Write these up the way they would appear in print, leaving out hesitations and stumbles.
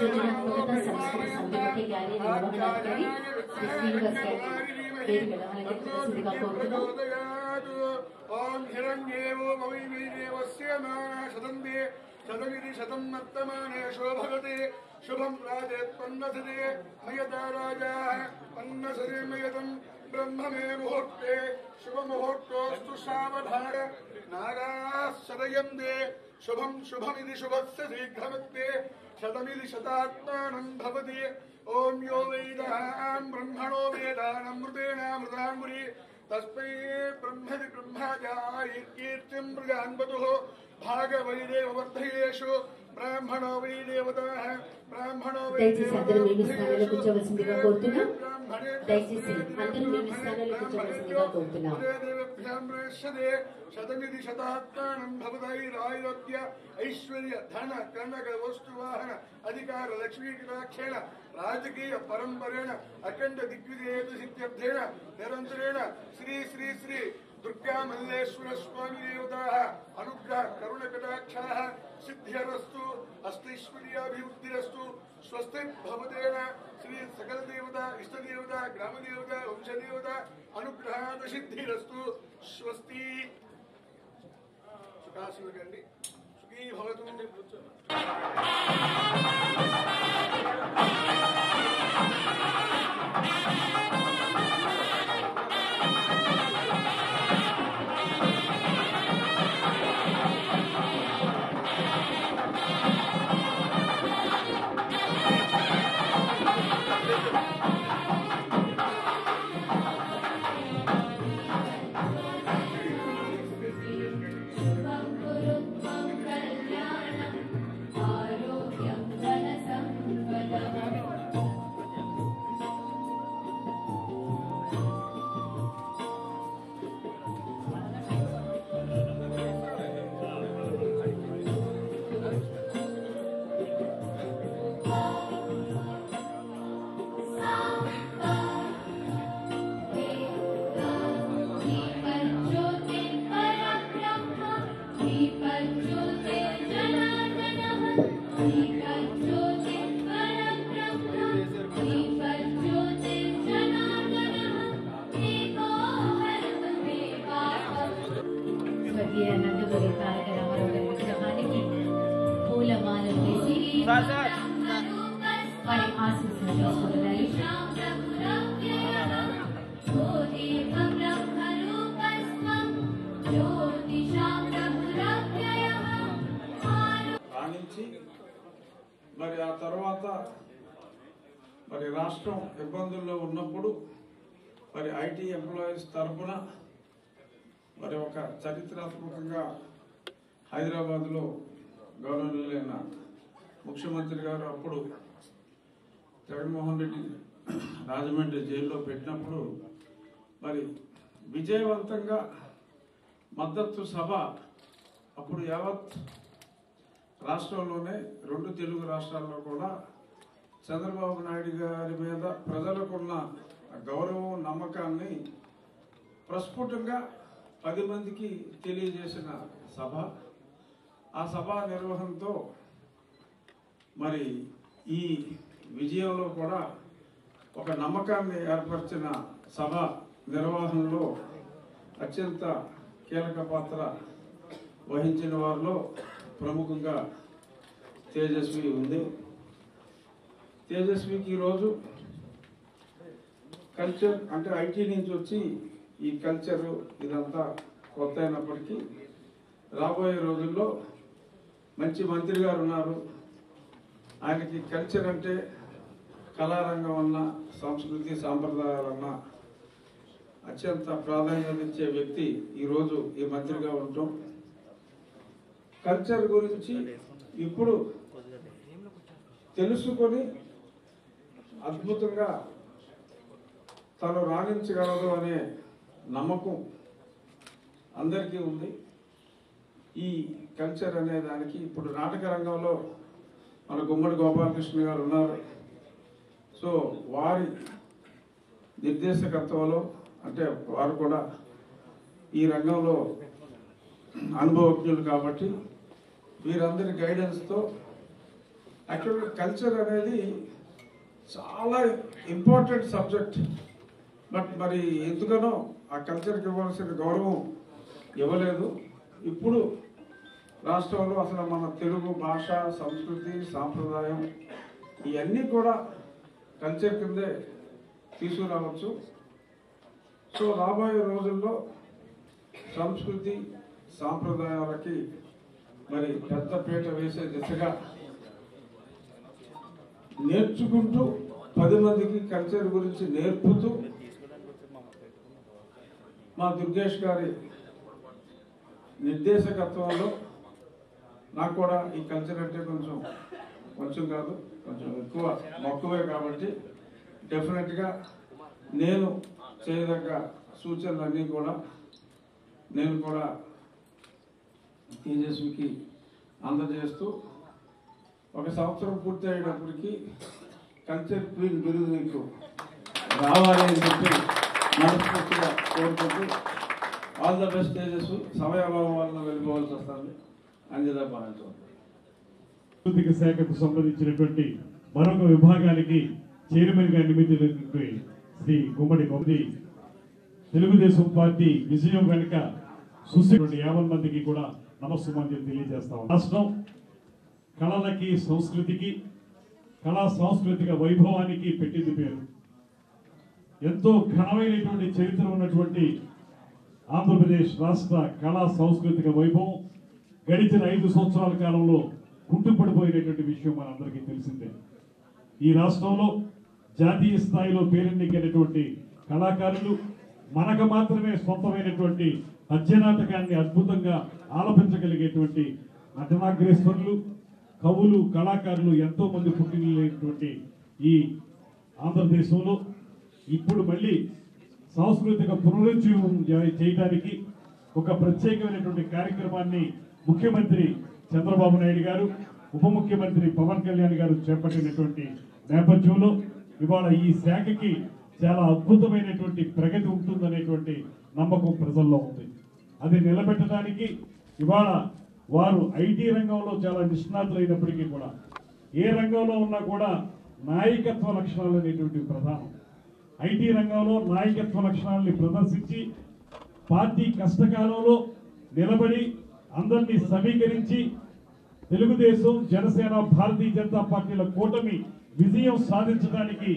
సృజనాత్మకత సంస్కృతి సంస్కృతి గారి నిర్వహణాధికారి శ్రీ శ్రీనివాస్ గారిని వేదికగా అలంకరించవలసిందిగా కోరుతున్నాం. ఓం హిరణ్యేవో మమైదేవస్య సదందే సదమిది శతం వర్తమానే శోభగతే శుభం రాజేత్పన్నసదే మయదా రాజా పన్నసదే మయదం బ్రహ్మమే ముహూర్తే శుభముహూర్తోస్తు సావధాన నాగాః సదయందే శుభం శుభమిది శుభస్య శీఘ్రమత్తే శతమిది శతాత్మానం భవతి. ఓం యో వేదాం బ్రహ్మణో వేదానమృతేనామృతాంగురి తస్మై బ్రహ్మది బ్రహ్మజాయ కీర్తిం ప్రజాన్వతుః భాగవైదేవ వర్ధయేషు బ్రాహ్మణో వై దేవతాః బ్రాహ్మణో వై దయచేసి అందరూ మీ స్థానాల్లో కూర్చోవలసిందిగా కోరుతున్నాం. దయచేసి అందరూ మీ స్థానాల్లో కూర్చోవలసిందిగా కోరుతున్నాం. శతమిది శతాత్మానం భవతైరాయుధ్య ఐశ్వర్య ధన కనక వస్తువాహన అధికార లక్ష్మీకటాక్షేణ రాజకీయ పరంపరేణ అఖండ దిగ్విజయేతు సిద్ధ్యర్థేన నిరంతరేణ శ్రీ శ్రీ శ్రీ దుర్గా మల్లేశ్వర స్వామి దేవతాః అనుగ్రహ కరుణ కటాక్షాః సిద్ధ్యరస్తు అష్టైశ్వర్యాభివృద్ధిరస్తు. స్వస్తి భవతేన శ్రీ సకల దేవత ఇష్టదేవత గ్రామదేవత వంశదేవత అనుగ్రహాద సిద్ధిరస్తు. స్వస్తి. సుఖాశీలకండి సుఖీ భవతు. పూలమాలలు వేసి వారి ఆశీస్సులు తీసుకుంటున్నాయి. రాణించి మరి ఆ తర్వాత మరి రాష్ట్రం ఇబ్బందుల్లో ఉన్నప్పుడు మరి ఐటీ ఎంప్లాయీస్ తరఫున మరి ఒక చరిత్రాత్మకంగా హైదరాబాద్లో గవర్నర్లైన ముఖ్యమంత్రి గారు అప్పుడు జగన్మోహన్ రెడ్డి రాజమండ్రి జైల్లో పెట్టినప్పుడు మరి విజయవంతంగా మద్దతు సభ అప్పుడు యావత్ రాష్ట్రంలోనే 2 తెలుగు రాష్ట్రాల్లో కూడా చంద్రబాబు నాయుడు గారి మీద ప్రజలకున్న గౌరవం నమ్మకాన్ని ప్రస్ఫుటంగా 10 మందికి తెలియజేసిన సభ. ఆ సభ నిర్వహణతో మరి ఈ విజయంలో కూడా ఒక నమ్మకాన్ని ఏర్పరిచిన సభ నిర్వహణలో అత్యంత కీలక పాత్ర వహించిన వారిలో ప్రముఖంగా తేజస్వి ఉంది. తేజస్వికి ఈరోజు కల్చర్ అంటే ఐటీ నుంచి వచ్చి ఈ కల్చరు ఇదంతా కొత్త అయినప్పటికీ రాబోయే రోజుల్లో మంచి మంత్రి గారు ఉన్నారు. ఆయనకి కల్చర్ అంటే కళారంగం అన్న సంస్కృతి సాంప్రదాయాలన్న అత్యంత ప్రాధాన్యత ఇచ్చే వ్యక్తి ఈరోజు ఈ మంత్రిగా ఉండటం, కల్చర్ గురించి ఇప్పుడు తెలుసుకొని అద్భుతంగా తను రాణించగలదు అనే నమ్మకం అందరికీ ఉంది. ఈ కల్చర్ అనే దానికి ఇప్పుడు నాటక రంగంలో మన గుమ్మడి గోపాలకృష్ణ గారు ఉన్నారు. సో వారి నిర్దేశకత్వంలో అంటే వారు కూడా ఈ రంగంలో అనుభవజ్ఞులు కాబట్టి వీరందరి గైడెన్స్తో యాక్చువల్గా కల్చర్ అనేది చాలా ఇంపార్టెంట్ సబ్జెక్ట్. బట్ మరి ఎందుకనో ఆ కల్చర్కి ఇవ్వాల్సిన గౌరవం ఇవ్వలేదు. ఇప్పుడు రాష్ట్రంలో అసలు మన తెలుగు భాష, సంస్కృతి, సాంప్రదాయం ఇవన్నీ కూడా కల్చర్ కిందే తీసుకురావచ్చు. సో రాబోయే రోజుల్లో సంస్కృతి సాంప్రదాయాలకి మరి పెద్ద పీట వేసే దిశగా నేర్చుకుంటూ 10 మందికి కల్చర్ గురించి నేర్పుతూ మా దుర్గేష్ గారి నిర్దేశకత్వంలో నాకు కూడా ఈ కల్చర్ అంటే కొంచెం కాదు కొంచెం ఎక్కువ మక్కువే కాబట్టి డెఫినెట్గా నేను చేయదగ్గ సూచనలన్నీ కూడా నేను కూడా తేజస్వికి అందజేస్తూ 1 సంవత్సరం పూర్తి అయినప్పటికీ కల్చర్ క్వీన్ బిరుదు నీకు రావాలి అని చెప్పి మనస్ఫూర్తిగా కోరుకుంటూ ఆల్ ద బెస్ట్ తేజస్వి. సమయాభావం వల్ల వెళ్ళిపోవాల్సి వస్తుంది. అంజదా భావించాలి. సాంస్కృతిక శాఖకు సంబంధించినటువంటి మరొక విభాగానికి చైర్మన్ గా నియమితులైనటువంటి శ్రీ గుమ్మడి గోపి తెలుగుదేశం పార్టీ విజయం వెనుక చూసినటువంటి 50 మందికి కూడా నమస్సుమాంజలి తెలియజేస్తాం. రాష్ట్రం కళలకి, సంస్కృతికి, కళా సాంస్కృతిక వైభవానికి పెట్టింది పేరు. ఎంతో ఘనమైనటువంటి చరిత్ర ఉన్నటువంటి ఆంధ్రప్రదేశ్ రాష్ట్ర కళా సాంస్కృతిక వైభవం గడిచిన 5 సంవత్సరాల కాలంలో కుంటుపడిపోయినటువంటి విషయం మనందరికీ తెలిసిందే. ఈ రాష్ట్రంలో జాతీయ స్థాయిలో పేరెన్నికైనటువంటి కళాకారులు మనకు మాత్రమే సొంతమైనటువంటి పద్యనాటకాన్ని అద్భుతంగా ఆలపించగలిగేటువంటి నటనాగ్రేశ్వరులు, కవులు, కళాకారులు ఎంతో మంది పుట్టినటువంటి ఈ ఆంధ్రదేశంలో ఇప్పుడు మళ్ళీ సాంస్కృతిక పునరుజ్జీవం చేయడానికి ఒక ప్రత్యేకమైనటువంటి కార్యక్రమాన్ని ముఖ్యమంత్రి చంద్రబాబు నాయుడు గారు, ఉప ముఖ్యమంత్రి పవన్ కళ్యాణ్ గారు చేపట్టినటువంటి నేపథ్యంలో ఇవాళ ఈ శాఖకి చాలా అద్భుతమైనటువంటి ప్రగతి ఉంటుందనేటువంటి నమ్మకం ప్రజల్లో ఉంది. అది నిలబెట్టడానికి ఇవాళ వారు ఐటీ రంగంలో చాలా నిష్ణాతులైనప్పటికీ కూడా ఏ రంగంలో ఉన్నా కూడా నాయకత్వ లక్షణాలు అనేటువంటి ప్రధానం. ఐటీ రంగంలో నాయకత్వ లక్షణాలని ప్రదర్శించి పార్టీ కష్టకాలంలో నిలబడి అందరినీ సమీకరించి తెలుగుదేశం, జనసేన, భారతీయ జనతా పార్టీల కూటమి విజయం సాధించడానికి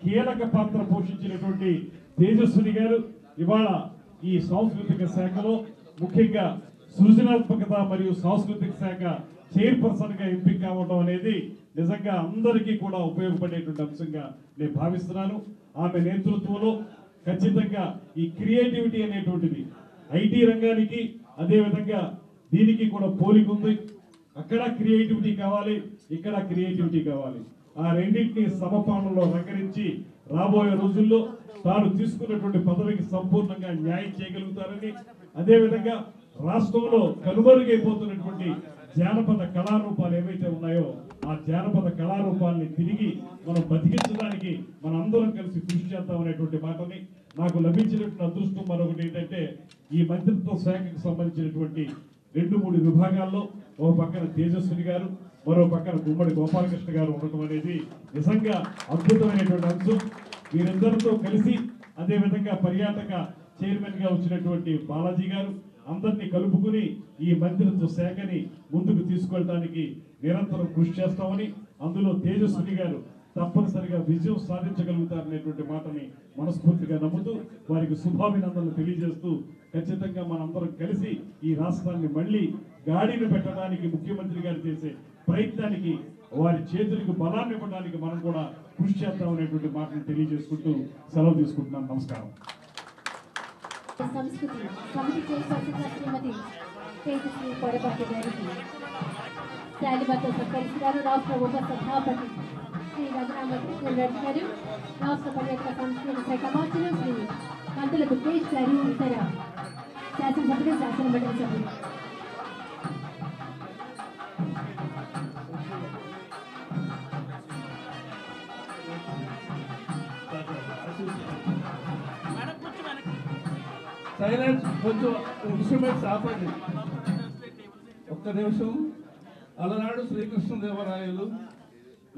కీలక పాత్ర పోషించినటువంటి తేజస్విని గారు ఇవాళ ఈ సాంస్కృతిక శాఖలో ముఖ్యంగా సృజనాత్మకత మరియు సాంస్కృతిక శాఖ చైర్పర్సన్ గా ఎంపిక కావడం అనేది నిజంగా అందరికీ కూడా ఉపయోగపడేటువంటి అంశంగా నేను భావిస్తున్నాను. ఆమె నేతృత్వంలో ఖచ్చితంగా ఈ క్రియేటివిటీ అనేటువంటిది ఐటీ రంగానికి అదేవిధంగా దీనికి కూడా పోలిక ఉంది. అక్కడ క్రియేటివిటీ కావాలి, ఇక్కడ క్రియేటివిటీ కావాలి. ఆ రెండింటినీ సమపాలనలో రంగరించి రాబోయే రోజుల్లో తాను తీసుకున్నటువంటి పదవికి సంపూర్ణంగా న్యాయం చేయగలుగుతారని, అదేవిధంగా రాష్ట్రంలో కనుమరుగైపోతున్నటువంటి జానపద కళారూపాలు ఏవైతే ఉన్నాయో ఆ జానపద కళారూపాలని తిరిగి మనం బతికించడానికి మనందరం కలిసి కృషి చేద్దామనేటువంటి మాటని, నాకు లభించినటువంటి అదృష్టం మరొకటి ఏంటంటే ఈ మంత్రిత్వ శాఖకు సంబంధించినటువంటి 2-3 విభాగాల్లో ఒక పక్కన తేజస్విని గారు, మరో పక్కన గుమ్మడి గోపాలకృష్ణ గారు ఉండటం అనేది నిజంగా అద్భుతమైనటువంటి అంశం. వీరందరితో కలిసి అదేవిధంగా పర్యాటక చైర్మన్ గా వచ్చినటువంటి బాలాజీ గారు అందరినీ కలుపుకుని ఈ మంత్రిత్వ శాఖని ముందుకు తీసుకెళ్ళడానికి నిరంతరం కృషి చేస్తామని, అందులో తేజస్విని గారు తప్పనిసరిగా విజయం సాధించగలుగుతారనేటువంటి మాటని మనస్ఫూర్తిగా నమ్ముతూ వారికి శుభాభినందనలు తెలియజేస్తూ ఖచ్చితంగా మనందరం కలిసి ఈ రాష్ట్రాన్ని మళ్ళీ గాడిని పెట్టడానికి ముఖ్యమంత్రి గారు చేసే ప్రయత్నానికి వారి చేతులకు బలాన్ని ఇవ్వడానికి మనం కూడా కృషి చేద్దామనేటువంటి మాటను తెలియజేసుకుంటూ సెలవు తీసుకుంటున్నాను. నమస్కారం. సంస్కృతి సమితి చైర్పర్సన్ శ్రీమతి తేజస్వి పొడపాటి గారికి శాలిమతో సత్కరిస్తున్నారు. రాష్ట్ర ఉప సభాపతి శ్రీ రఘురామకృష్ణ రెడ్డి గారు, రాష్ట్ర పర్యాటక సంస్కృతి శాఖ మంత్రులు శ్రీ మంత్రుల దుర్గేష్ గారు, ఇతర శాసనసభ్యులు, శాసనమండలి సభ్యులు. సైలెన్స్ కొంచెం ఇన్స్ట్రుమెంట్స్ ఆపండి ఒక్క నిమిషం. అలనాడు శ్రీకృష్ణదేవరాయలు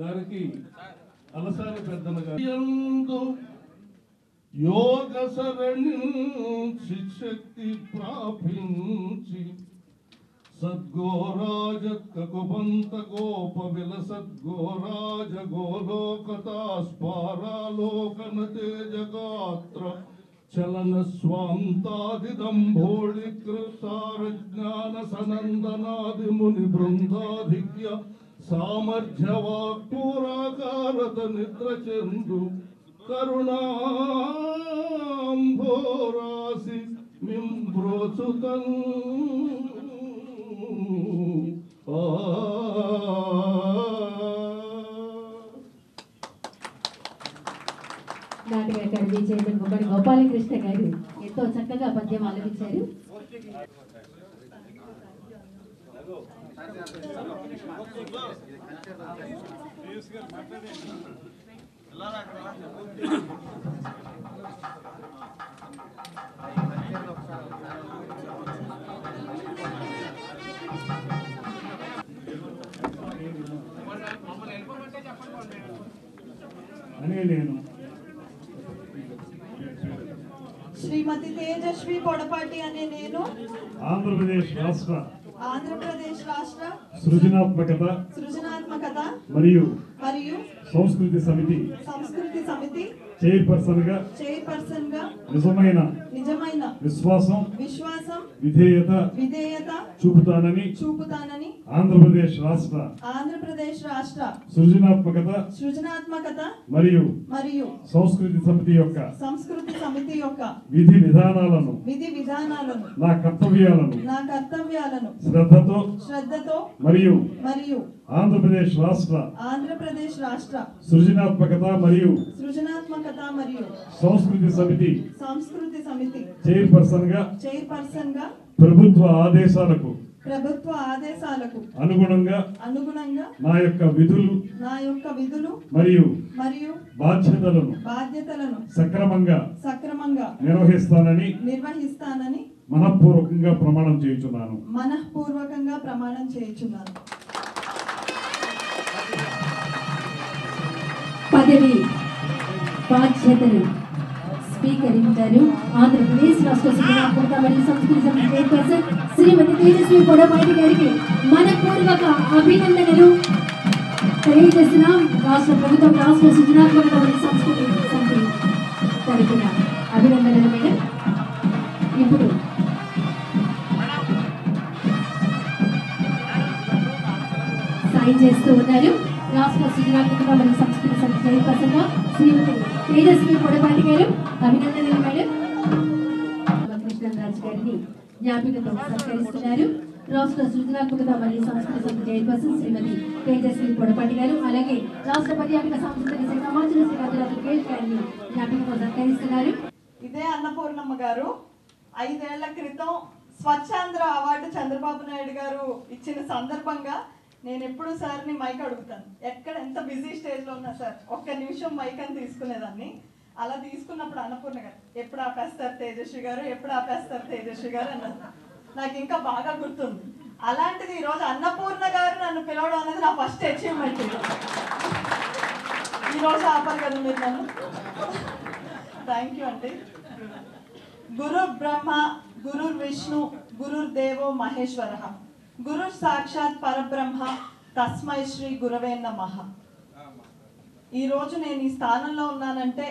గారికి అలసాని పెద్దన గారు యోగ సరణి శక్తి ప్రాపించి సద్గోరాజ కకుబంత గోప విలసద్గోరాజ గోలోకతాస్పారాలోకన తేజగాత్ర చలన స్వాంతాదిదంభోళి కృతారజ్ఞాన సనందనాది ముని బృందాధిక్య సామర్థ్యవాక్పూరాకారత నిద్ర చందు కరుణాంభోరాసి మింబ్రోచుతన్ నాటక అకాడమీ చైర్మన్ గుమ్మడి గోపాలకృష్ణ గారు ఎంతో చక్కగా పద్యం ఆలపించారు. శ్రీమతి తేజస్వి పొడపాటి అనే నేను ఆంధ్రప్రదేశ్ రాష్ట్ర సృజనాత్మకత మరియు సంస్కృతి సమితి చైర్పర్సన్ గా నిజమైన విశ్వాసం విధేయత చూపుతానని ఆంధ్రప్రదేశ్ రాష్ట్ర సృజనాత్మకత మరియు సంస్కృతి సమితి యొక్క విధి విధానాలను నా కర్తవ్యాలను శ్రద్ధతో మరియు ఆంధ్రప్రదేశ్ రాష్ట్ర సృజనాత్మకత మరియు సంస్కృతి సమితి చైర్పర్సన్ గా ప్రభుత్వ ఆదేశాలకు అనుగుణంగా నా యొక్క విధులు మరియు బాధ్యతలను సక్రమంగా నిర్వహిస్తానని మనఃపూర్వకంగా ప్రమాణం చేయుచున్నాను. పదవి బాధ్యతలు స్వీకరించారు ఆంధ్రప్రదేశ్ రాష్ట్ర సృజనాత్మకత మరియు సంస్కృతి సమితి చైర్పర్సన్ శ్రీమతి తేజస్వి పొడపాటి గారికి మనపూర్వక అభినందనలు తెలియజేస్తున్నాం. రాష్ట్ర ప్రభుత్వం రాష్ట్ర సృజనాత్మకత మరియు సంస్కృతి సమితి తరపున అభినందనలు మేడం. ఇప్పుడు సైన్ చేస్తూ ఉన్నారు రాష్ట్ర సృజనాత్మకత మరియు సంస్కృతి సమితి చైర్పర్సన్ గా శ్రీమతి తేజస్వి పొడపాటి గారు. అభినందనలు మేడం. కృష్ణరాజు గారిని జ్ఞాపికతో సత్కరిస్తున్నారు రాష్ట్ర సృజనాత్మకత మరియు సంస్కృతి సమితి చైర్పర్సన్ శ్రీమతి తేజస్వి పొడపాటి గారు. అలాగే రాష్ట్ర పర్యాటక సాంస్కృతిక శాఖ మంత్రి శ్రీ రాజరాజు కేశ్ గారిని జ్ఞాపికతో సత్కరిస్తున్నారు. ఇదే అన్నపూర్ణమ్మ గారు 5 ఏళ్ల క్రితం స్వచ్ఛాంధ్ర అవార్డు చంద్రబాబు నాయుడు గారు ఇచ్చిన సందర్భంగా నేను ఎప్పుడు సార్ని మైక్ అడుగుతాను. ఎక్కడ ఎంత బిజీ స్టేజ్లో ఉన్నా సార్ ఒక్క నిమిషం మైక్ అని తీసుకునేదాన్ని. అలా తీసుకున్నప్పుడు అన్నపూర్ణ గారు ఎప్పుడు ఆపేస్తారు తేజస్వి గారు అన్నారు. నాకు ఇంకా బాగా గుర్తుంది. అలాంటిది ఈరోజు అన్నపూర్ణ గారు నన్ను పిలవడం అనేది నా ఫస్ట్ అచీవ్మెంట్. ఈరోజు ఆపరు కదా మీరు నన్ను. థ్యాంక్ యూ అండి. గురు బ్రహ్మ గురు విష్ణు గురుర్దేవో మహేశ్వర గురు సాక్షాత్ పరబ్రహ్మ తస్మై శ్రీ గురవే నమః. ఈరోజు నేను ఈ స్థానంలో ఉన్నానంటే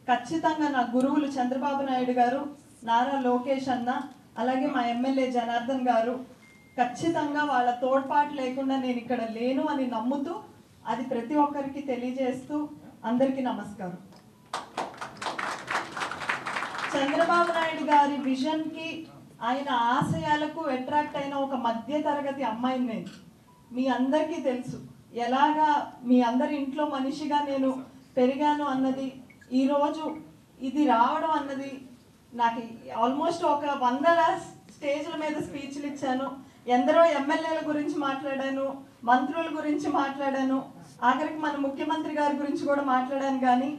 ఖచ్చితంగా నా గురువులు చంద్రబాబు నాయుడు గారు, నారా లోకేష్ అన్న, అలాగే మా ఎమ్మెల్యే జనార్దన్ గారు ఖచ్చితంగా వాళ్ళ తోడ్పాటు లేకుండా నేను ఇక్కడ లేను అని నమ్ముతూ అది ప్రతి ఒక్కరికి తెలియజేస్తూ అందరికీ నమస్కారం. చంద్రబాబు నాయుడు గారి విజన్కి ఆయన ఆశయాలకు అట్రాక్ట్ అయిన ఒక మధ్య తరగతి అమ్మాయిని నేను. మీ అందరికీ తెలుసు ఎలాగా మీ అందరి ఇంట్లో మనిషిగా నేను పెరిగాను అన్నది. ఈరోజు ఇది రావడం అన్నది నాకు ఆల్మోస్ట్ ఒక 100 స్టేజ్ల మీద స్పీచ్లు ఇచ్చాను. ఎందరో ఎమ్మెల్యేల గురించి మాట్లాడాను, మంత్రుల గురించి మాట్లాడాను, ఆఖరికి మన ముఖ్యమంత్రి గారి గురించి కూడా మాట్లాడాను. కానీ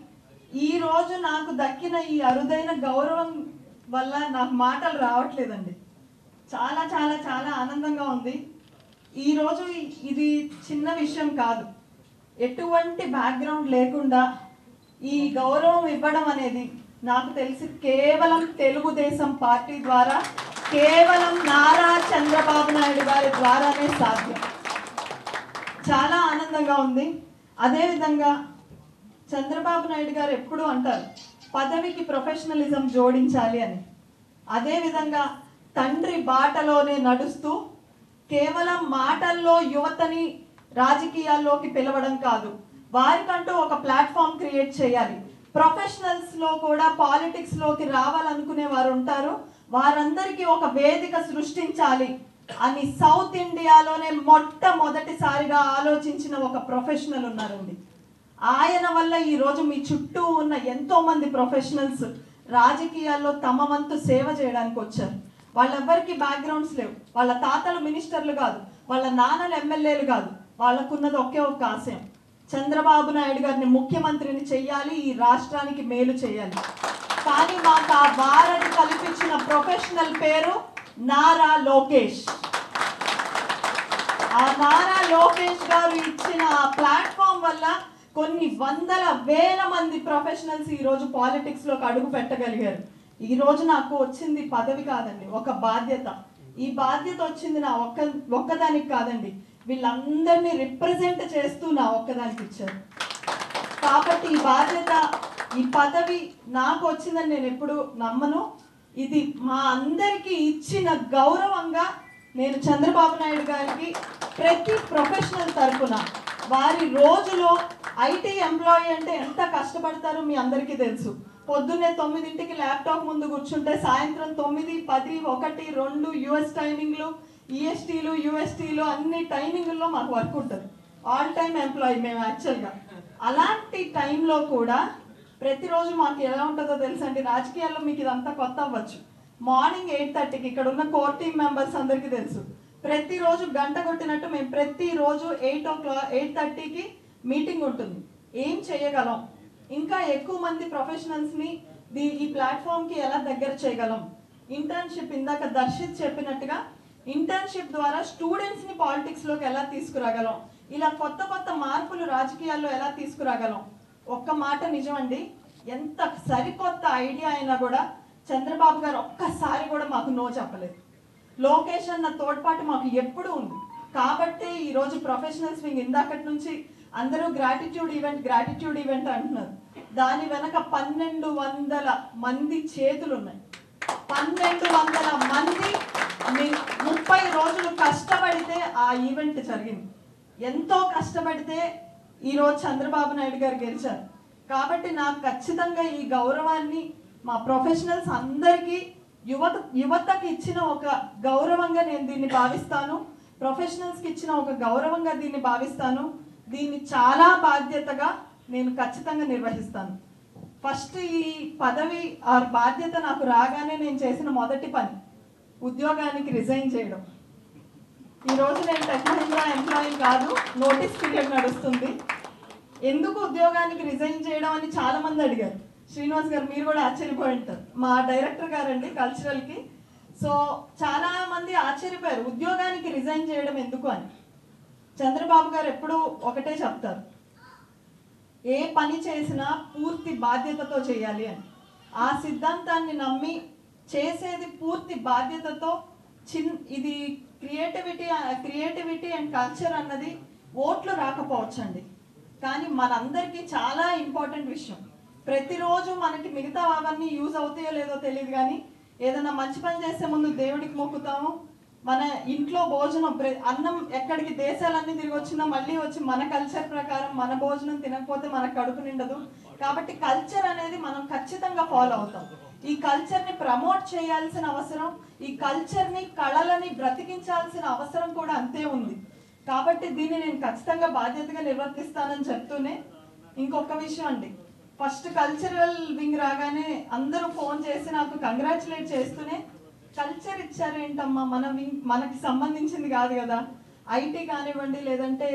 ఈరోజు నాకు దక్కిన ఈ అరుదైన గౌరవం వల్ల నాకు మాటలు రావట్లేదండి. చాలా చాలా చాలా ఆనందంగా ఉంది. ఈరోజు ఇది చిన్న విషయం కాదు. ఎటువంటి బ్యాక్గ్రౌండ్ లేకుండా ఈ గౌరవం ఇవ్వడం అనేది నాకు తెలిసి కేవలం తెలుగుదేశం పార్టీ ద్వారా, కేవలం నారా చంద్రబాబు నాయుడు గారి ద్వారానే సాధ్యం. చాలా ఆనందంగా ఉంది. అదేవిధంగా చంద్రబాబు నాయుడు గారు ఎప్పుడూ అంటారు పదవికి ప్రొఫెషనలిజం జోడించాలి అని. అదేవిధంగా తండ్రి బాటలోనే నడుస్తూ కేవలం మాటల్లో యువతని రాజకీయాల్లోకి పిలవడం కాదు, వారికంటూ ఒక ప్లాట్ఫామ్ క్రియేట్ చేయాలి. ప్రొఫెషనల్స్లో కూడా పాలిటిక్స్లోకి రావాలనుకునే వారు ఉంటారు, వారందరికీ ఒక వేదిక సృష్టించాలి అని సౌత్ ఇండియాలోనే మొట్టమొదటిసారిగా ఆలోచించిన ఒక ప్రొఫెషనల్ ఉన్నారండి. ఆయన వల్ల ఈరోజు మీ చుట్టూ ఉన్న ఎంతో మంది ప్రొఫెషనల్స్ రాజకీయాల్లో తమ వంతు సేవ చేయడానికి వచ్చారు. వాళ్ళెవ్వరికి బ్యాక్గ్రౌండ్స్ లేవు, వాళ్ళ తాతలు మినిస్టర్లు కాదు, వాళ్ళ నాన్నలు ఎమ్మెల్యేలు కాదు, వాళ్ళకున్నది ఒకే ఒక్క ఆశయం, చంద్రబాబు నాయుడు గారిని ముఖ్యమంత్రిని చెయ్యాలి, ఈ రాష్ట్రానికి మేలు చేయాలి. కానీ మాకు ఆ వారధి కల్పించిన ప్రొఫెషనల్ పేరు నారా లోకేష్. ఆ నారా లోకేష్ గారు ఇచ్చిన ఆ ప్లాట్ఫామ్ వల్ల కొన్ని వందల వేల మంది ప్రొఫెషనల్స్ ఈరోజు పాలిటిక్స్లోకి అడుగు పెట్టగలిగారు. ఈరోజు నాకు వచ్చింది పదవి కాదండి, ఒక బాధ్యత. ఈ బాధ్యత వచ్చింది నా ఒక్కదానికి కాదండి, వీళ్ళందరినీ రిప్రజెంట్ చేస్తూ నా ఒక్కదానికి ఇచ్చారు. కాబట్టి ఈ బాధ్యత, ఈ పదవి నాకు వచ్చిందని నేను ఎప్పుడు నమ్మను. ఇది మా అందరికీ ఇచ్చిన గౌరవంగా నేను చంద్రబాబు నాయుడు గారికి ప్రతి ప్రొఫెషనల్ తరఫున, వారి రోజులో ఐటీ ఎంప్లాయీ అంటే ఎంత కష్టపడతారో మీ అందరికీ తెలుసు. పొద్దున్నే 9ంటికి ల్యాప్టాప్ ముందు కూర్చుంటే సాయంత్రం 9, 10, 1, 2 యుఎస్ టైమింగ్లు, ఈఎస్టీలు, యూఎస్టీలు అన్ని టైమింగ్ల్లో మాకు వర్క్ ఉంటుంది. ఆల్ టైమ్ ఎంప్లాయీ మేము యాక్చువల్గా. అలాంటి టైంలో కూడా ప్రతిరోజు మాకు ఎలా ఉంటుందో తెలుసండి, రాజకీయాల్లో మీకు ఇదంతా కొత్త అవ్వచ్చు. మార్నింగ్ 8:30కి ఇక్కడ ఉన్న కోర్ టీమ్ మెంబర్స్ అందరికీ తెలుసు, ప్రతిరోజు గంట కొట్టినట్టు మేము ప్రతిరోజు 8:30కి మీటింగ్ ఉంటుంది. ఏం చేయగలం, ఇంకా ఎక్కువ మంది ప్రొఫెషనల్స్ని ఈ ప్లాట్ఫామ్కి ఎలా దగ్గర చేయగలం, ఇంటర్న్షిప్, ఇందాక దర్శిత్ చెప్పినట్టుగా ఇంటర్న్షిప్ ద్వారా స్టూడెంట్స్ని పాలిటిక్స్లోకి ఎలా తీసుకురాగలం, ఇలా కొత్త కొత్త మార్పులు రాజకీయాల్లో ఎలా తీసుకురాగలం. ఒక్క మాట నిజమండి, ఎంత సరికొత్త ఐడియా అయినా కూడా చంద్రబాబు గారు ఒక్కసారి కూడా మాకు నో చెప్పలేదు. లోకేష్ అన్న తోడ్పాటు మాకు ఎప్పుడూ ఉంది. కాబట్టి ఈరోజు ప్రొఫెషనల్స్ వింగ్ ఇందాకటి నుంచి అందరూ గ్రాటిట్యూడ్ ఈవెంట్ అంటున్నారు. దాని వెనక 1200 మంది చేతులు ఉన్నాయి. 1200 మంది 30 రోజులు కష్టపడితే ఆ ఈవెంట్ జరిగింది. ఎంతో కష్టపడితే ఈరోజు చంద్రబాబు నాయుడు గారు గెలిచారు. కాబట్టి నాకు ఖచ్చితంగా ఈ గౌరవాన్ని మా ప్రొఫెషనల్స్ అందరికీ, యువతకి ఇచ్చిన ఒక గౌరవంగా నేను దీన్ని భావిస్తాను. ప్రొఫెషనల్స్కి ఇచ్చిన ఒక గౌరవంగా దీన్ని భావిస్తాను. దీన్ని చాలా బాధ్యతగా నేను ఖచ్చితంగా నిర్వహిస్తాను. ఫస్ట్ ఈ పదవి ఆ బాధ్యత నాకు రాగానే నేను చేసిన మొదటి పని ఉద్యోగానికి రిజైన్ చేయడం. ఈరోజు నేను టెక్ మహీంద్రా ఎంప్లాయీ కాదు, నోటీస్ పీరియడ్ నడుస్తుంది. ఎందుకు ఉద్యోగానికి రిజైన్ చేయడం అని చాలా మంది అడిగారు. శ్రీనివాస్ గారు మీరు కూడా ఆశ్చర్యపోయి ఉంటారు, మా డైరెక్టర్ గారండి కల్చరల్కి. సో చాలా మంది ఆశ్చర్యపోయారు ఉద్యోగానికి రిజైన్ చేయడం ఎందుకు అని. చంద్రబాబు గారు ఎప్పుడూ ఒకటే చెప్తారు, ఏ పని చేసినా పూర్తి బాధ్యతతో చేయాలి అని. ఆ సిద్ధాంతాన్ని నమ్మి చేసేది పూర్తి బాధ్యతతో. ఇది క్రియేటివిటీ అండ్ కల్చర్ అన్నది ఓట్లు రాకపోవచ్చండి, కానీ మనందరికీ చాలా ఇంపార్టెంట్ విషయం. ప్రతిరోజు మనకి మిగతా అవన్నీ యూజ్ అవుతాయో లేదో తెలియదు, కానీ ఏదైనా మంచి పని చేసే ముందు దేవుడికి మొక్కుతాము. మన ఇంట్లో భోజనం, అన్నం ఎక్కడికి దేశాలన్నీ తిరిగి వచ్చినా మళ్ళీ వచ్చి మన కల్చర్ ప్రకారం మన భోజనం తినకపోతే మనకు కడుపు నిండదు. కాబట్టి కల్చర్ అనేది మనం ఖచ్చితంగా ఫాలో అవుతాం. ఈ కల్చర్ని ప్రమోట్ చేయాల్సిన అవసరం, ఈ కల్చర్ని, కళలని బ్రతికించాల్సిన అవసరం కూడా అంతే ఉంది. కాబట్టి దీన్ని నేను ఖచ్చితంగా బాధ్యతగా నిర్వర్తిస్తానని చెప్తూనే, ఇంకొక విషయం అండి, ఫస్ట్ కల్చరల్ వింగ్ రాగానే అందరూ ఫోన్ చేసి నాకు కంగ్రాచులేట్ చేస్తూనే, కల్చర్ ఇచ్చారేంటమ్మా, మనకి సంబంధించింది కాదు కదా, ఐటీ కానివ్వండి లేదంటే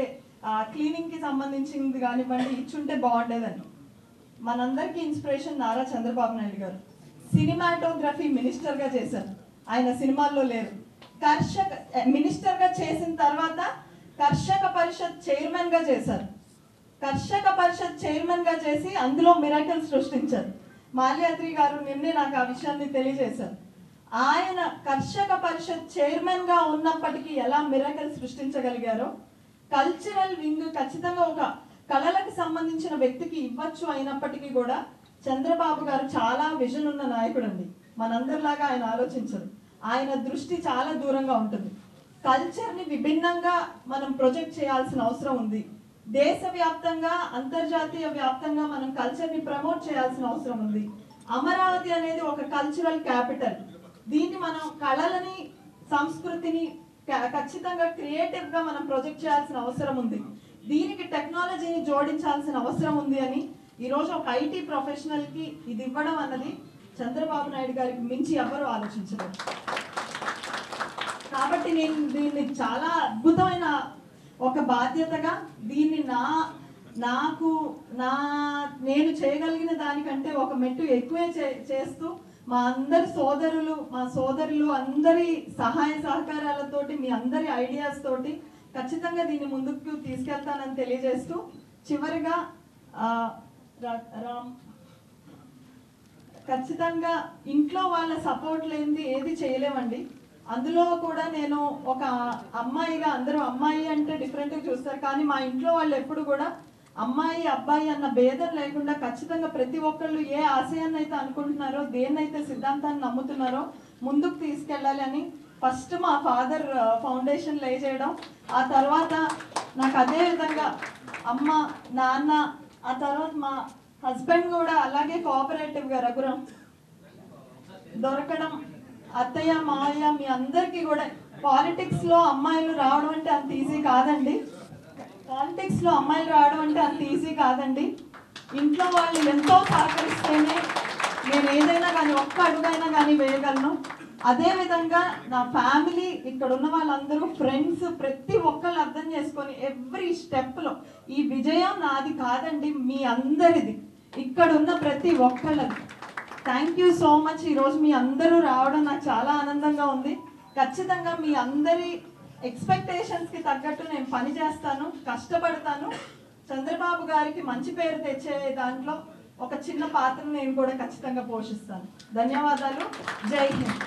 క్లీనింగ్కి సంబంధించింది కానివ్వండి ఇచ్చుంటే బాగుండేదని. మనందరికీ ఇన్స్పిరేషన్ నారా చంద్రబాబు నాయుడు గారు. సినిమాటోగ్రఫీ మినిస్టర్గా చేశారు. ఆయన సినిమాల్లో లేరు. మినిస్టర్గా చేసిన తర్వాత కర్షక పరిషత్ చైర్మన్గా చేశారు. కర్షక పరిషత్ చైర్మన్గా చేసి అందులో మిరాకిల్ సృష్టించారు. మాల్యాద్రి గారు నిన్నే నాకు ఆ విషయాన్ని తెలియజేశారు. ఆయన కర్షక పరిషత్ చైర్మన్గా ఉన్నప్పటికీ ఎలా మిరాకిల్ సృష్టించగలిగారో, కల్చరల్ వింగ్ ఖచ్చితంగా ఒక కళలకు సంబంధించిన వ్యక్తికి ఇవ్వచ్చు అయినప్పటికీ కూడా చంద్రబాబు గారు చాలా విజన్ ఉన్న నాయకుడు అండి. మనందరిలాగా ఆయన ఆలోచించరు. ఆయన దృష్టి చాలా దూరంగా ఉంటుంది. కల్చర్ని విభిన్నంగా మనం ప్రొజెక్ట్ చేయాల్సిన అవసరం ఉంది. దేశవ్యాప్తంగా అంతర్జాతీయ వ్యాప్తంగా మనం కల్చర్ని ప్రమోట్ చేయాల్సిన అవసరం ఉంది. అమరావతి అనేది ఒక కల్చరల్ క్యాపిటల్. దీన్ని మనం కళలని సంస్కృతిని ఖచ్చితంగా క్రియేటివ్గా మనం ప్రొజెక్ట్ చేయాల్సిన అవసరం ఉంది. దీనికి టెక్నాలజీని జోడించాల్సిన అవసరం ఉంది అని ఈరోజు ఒక ఐటీ ప్రొఫెషనల్కి ఇది ఇవ్వడం అన్నది చంద్రబాబు నాయుడు గారికి మించి ఎవరు ఆలోచించరు. కాబట్టి నేను దీన్ని చాలా అద్భుతమైన ఒక బాధ్యతగా దీన్ని నేను చేయగలిగిన దానికంటే ఒక మెట్టు ఎక్కువే చేస్తూ మా సోదరులు అందరి సహాయ సహకారాలతోటి, మీ అందరి ఐడియాస్ తోటి ఖచ్చితంగా దీన్ని ముందుకు తీసుకెళ్తానని తెలియజేస్తూ, చివరిగా ఖచ్చితంగా ఇంట్లో వాళ్ళ సపోర్ట్ లేనిది ఏది చేయలేమండి. అందులో కూడా నేను ఒక అమ్మాయిగా, అందరూ అమ్మాయి అంటే డిఫరెంట్గా చూస్తారు, కానీ మా ఇంట్లో వాళ్ళు ఎప్పుడు కూడా అమ్మాయి అబ్బాయి అన్న భేదం లేకుండా ఖచ్చితంగా ప్రతి ఒక్కళ్ళు ఏ ఆశయాన్ని అయితే అనుకుంటున్నారో, దేన్నైతే సిద్ధాంతాన్ని నమ్ముతున్నారో ముందుకు తీసుకెళ్ళాలి అని ఫస్ట్ మా ఫాదర్ ఫౌండేషన్ లే చేయడం, ఆ తర్వాత నాకు అదే విధంగా అమ్మ నాన్న, ఆ తర్వాత మా హస్బెండ్ కూడా అలాగే కోఆపరేటివ్గా రఘురాం దొరకడం, అత్తయ్య మావయ్య మీ అందరికీ కూడా. పాలిటిక్స్లో అమ్మాయిలు రావడం అంటే అంత ఈజీ కాదండి. ఇంట్లో వాళ్ళు ఎంతో సహకరిస్తేనే నేను ఏదైనా కానీ ఒక్క అడుగైనా కానీ వేయగలను. అదేవిధంగా నా ఫ్యామిలీ, ఇక్కడ ఉన్న వాళ్ళందరూ, ఫ్రెండ్స్, ప్రతి ఒక్కళ్ళు అర్థం చేసుకొని ఎవ్రీ స్టెప్లో ఈ విజయం నాది కాదండి, మీ అందరిది, ఇక్కడ ఉన్న ప్రతి ఒక్కళ్ళది. Thank you so much. ఈరోజు మీ అందరూ రావడం నాకు చాలా ఆనందంగా ఉంది. ఖచ్చితంగా మీ అందరి ఎక్స్పెక్టేషన్స్కి తగ్గట్టు నేను పని చేస్తాను, కష్టపడతాను. చంద్రబాబు గారికి మంచి పేరు తెచ్చే దాంట్లో ఒక చిన్న పాత్ర నేను కూడా ఖచ్చితంగా పోషిస్తాను. ధన్యవాదాలు. జై హింద్.